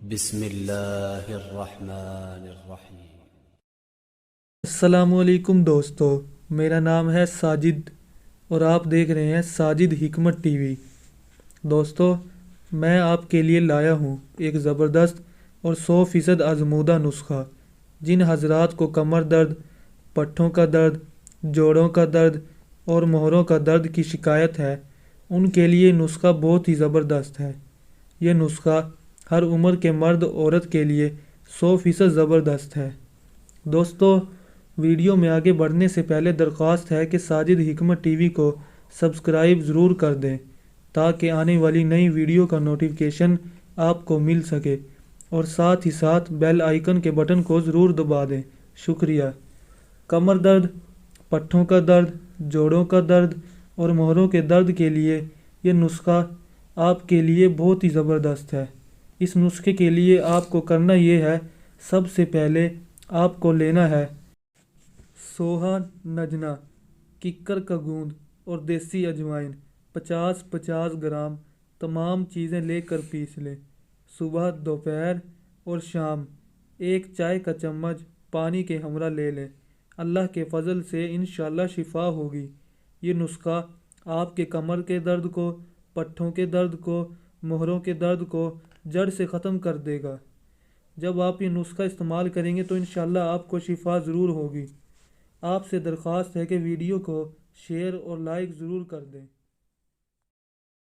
بسم اللہ الرحمن الرحیم۔ السلام علیکم دوستو، میرا نام ہے ساجد اور آپ دیکھ رہے ہیں ساجد حکمت ٹی وی۔ دوستو، میں آپ کے لیے لایا ہوں ایک زبردست اور 100% آزمودہ نسخہ۔ جن حضرات کو کمر درد، پٹھوں کا درد، جوڑوں کا درد اور مہروں کا درد کی شکایت ہے، ان کے لیے نسخہ بہت ہی زبردست ہے۔ یہ نسخہ ہر عمر کے مرد عورت کے لیے 100% زبردست ہے۔ دوستو، ویڈیو میں آگے بڑھنے سے پہلے درخواست ہے کہ ساجد حکمت ٹی وی کو سبسکرائب ضرور کر دیں تاکہ آنے والی نئی ویڈیو کا نوٹیفیکیشن آپ کو مل سکے، اور ساتھ ہی ساتھ بیل آئیکن کے بٹن کو ضرور دبا دیں۔ شکریہ۔ کمر درد، پٹھوں کا درد، جوڑوں کا درد اور مہروں کے درد کے لیے یہ نسخہ آپ کے لیے بہت ہی زبردست ہے۔ اس نسخے کے لیے آپ کو کرنا یہ ہے، سب سے پہلے آپ کو لینا ہے سوہا نجنا، ککر کا گوند اور دیسی اجوائن 50-50 گرام۔ تمام چیزیں لے کر پیس لیں۔ صبح، دوپہر اور شام ایک چائے کا چمچ پانی کے ہمراہ لے لیں۔ اللہ کے فضل سے انشاءاللہ شفا ہوگی۔ یہ نسخہ آپ کے کمر کے درد کو، پٹھوں کے درد کو، مہروں کے درد کو جڑ سے ختم کر دے گا۔ جب آپ یہ نسخہ استعمال کریں گے تو انشاءاللہ آپ کو شفا ضرور ہوگی۔ آپ سے درخواست ہے کہ ویڈیو کو شیئر اور لائک ضرور کر دیں۔